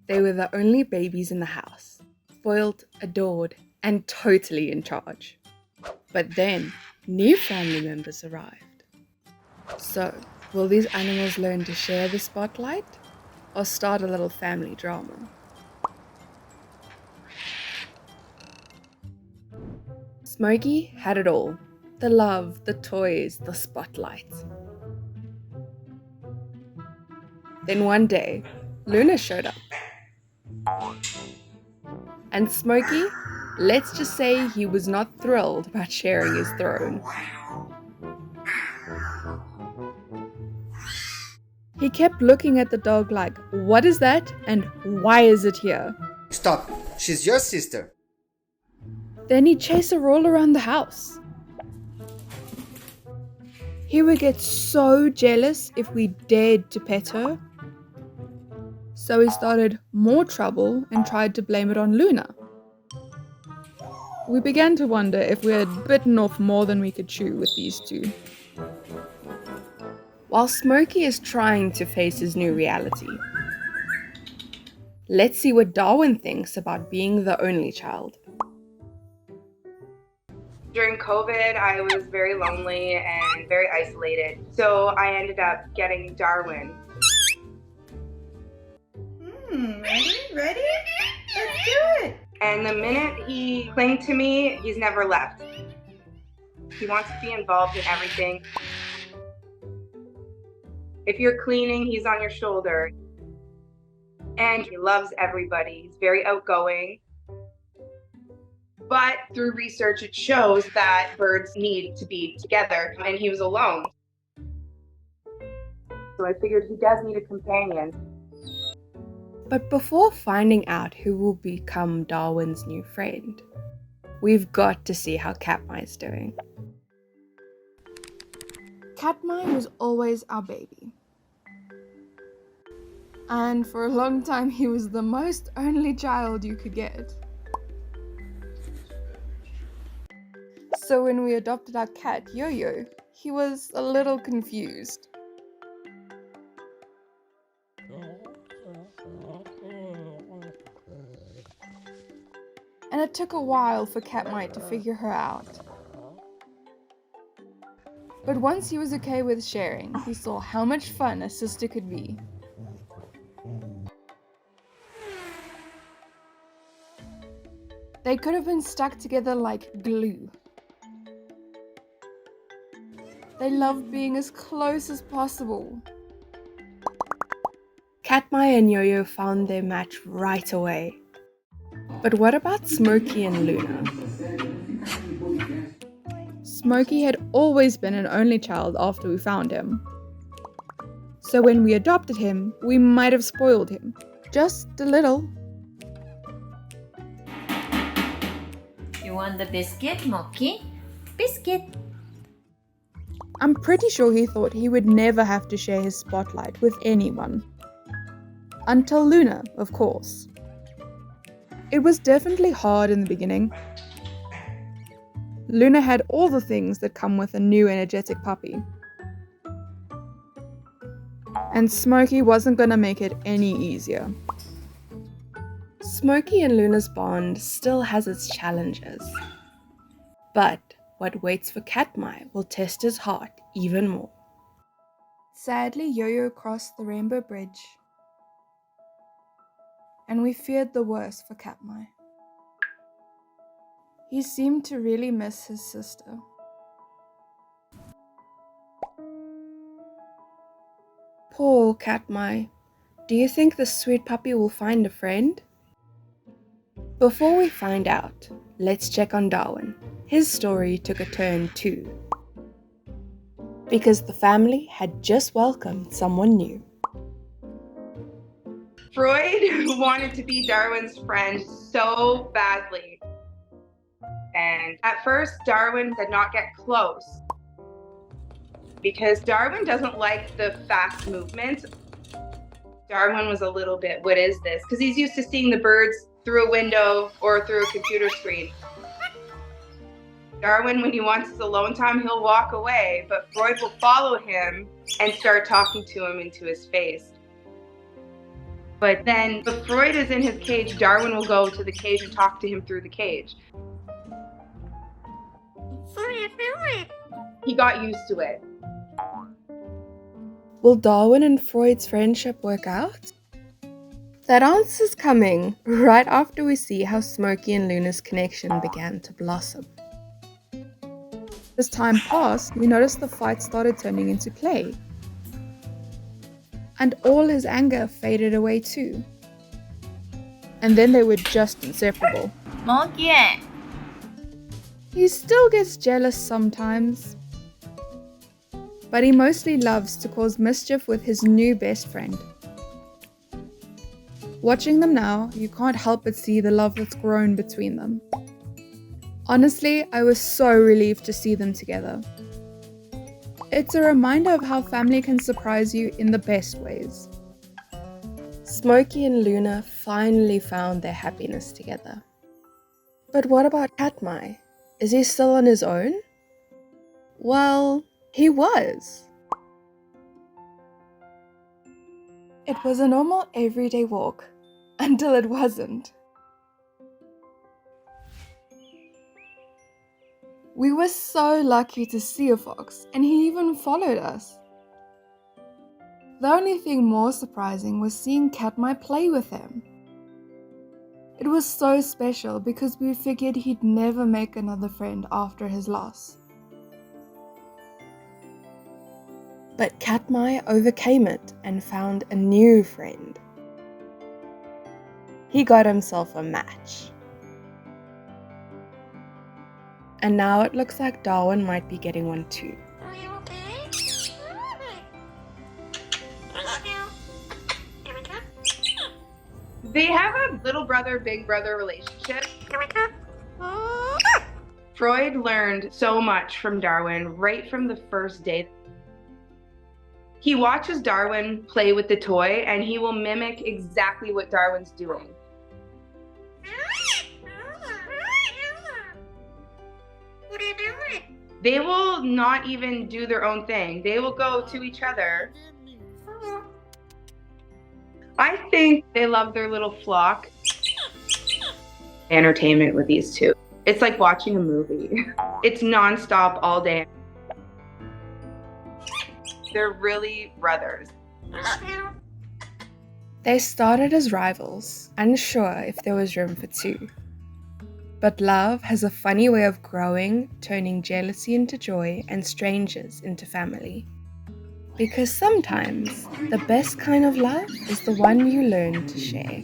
They were the only babies in the house, spoiled, adored, and totally in charge. But then, new family members arrived. So, will these animals learn to share the spotlight or start a little family drama? Smokey had it all: the love, the toys, the spotlight. Then one day, Luna showed up. And Smokey, let's just say he was not thrilled about sharing his throne. He kept looking at the dog like, what is that and why is it here? Stop, she's your sister. Then he'd chase her all around the house. He would get so jealous if we dared to pet her. So he started more trouble and tried to blame it on Luna. We began to wonder if we had bitten off more than we could chew with these two. While Smokey is trying to face his new reality, let's see what Darwin thinks about being the only child. During COVID, I was very lonely and very isolated, so I ended up getting Darwin. Ready? Let's do it! And the minute he clinged to me, he's never left. He wants to be involved in everything. If you're cleaning, he's on your shoulder. And he loves everybody. He's very outgoing. But through research, it shows that birds need to be together, and he was alone. So I figured he does need a companion. But before finding out who will become Darwin's new friend, we've got to see how Catmay's doing. Catmay was always our baby. And for a long time he was the most only child you could get. So when we adopted our cat, Yoyo, he was a little confused. And it took a while for Catmay to figure her out. But once he was okay with sharing, he saw how much fun a sister could be. They could have been stuck together like glue. They loved being as close as possible. Katmai and Yoyo found their match right away. But what about Smokey and Luna? Smokey had always been an only child after we found him. So when we adopted him, we might have spoiled him. Just a little. You want the biscuit, Smokey? Biscuit! I'm pretty sure he thought he would never have to share his spotlight with anyone. Until Luna, of course. It was definitely hard in the beginning. Luna had all the things that come with a new energetic puppy. And Smokey wasn't gonna make it any easier. Smokey and Luna's bond still has its challenges. But what waits for Catmai will test his heart even more. Sadly, Yoyo crossed the Rainbow Bridge. And we feared the worst for Catmai. He seemed to really miss his sister. Poor Catmai. Do you think the sweet puppy will find a friend? Before we find out, let's check on Darwin. His story took a turn too. Because the family had just welcomed someone new. Freud wanted to be Darwin's friend so badly. And at first, Darwin did not get close. Because Darwin doesn't like the fast movement. Darwin was a little bit, what is this? Because he's used to seeing the birds through a window or through a computer screen. Darwin, when he wants his alone time, he'll walk away, but Freud will follow him and start talking to him into his face. But then if Freud is in his cage, Darwin will go to the cage and talk to him through the cage. He got used to it. Will Darwin and Freud's friendship work out? That answer's coming right after we see how Smokey and Luna's connection began to blossom. As time passed, we noticed the fight started turning into play. And all his anger faded away too. And then they were just inseparable. Smokey! He still gets jealous sometimes, but he mostly loves to cause mischief with his new best friend. Watching them now, you can't help but see the love that's grown between them. Honestly, I was so relieved to see them together. It's a reminder of how family can surprise you in the best ways. Smokey and Luna finally found their happiness together. But what about Catmai? Is he still on his own? Well, he was. It was a normal everyday walk, until it wasn't. We were so lucky to see a fox, and he even followed us. The only thing more surprising was seeing Catmay play with him. It was so special because we figured he'd never make another friend after his loss. But Catmay overcame it and found a new friend. He got himself a match. And now it looks like Darwin might be getting one too. Are you okay? They have a little brother, big brother relationship. Freud learned so much from Darwin right from the first day. He watches Darwin play with the toy and he will mimic exactly what Darwin's doing. What are you doing? They will not even do their own thing. They will go to each other. I think they love their little flock. Entertainment with these two. It's like watching a movie. It's nonstop all day. They're really brothers. They started as rivals, unsure if there was room for two. But love has a funny way of growing, turning jealousy into joy and strangers into family. Because sometimes the best kind of love is the one you learn to share.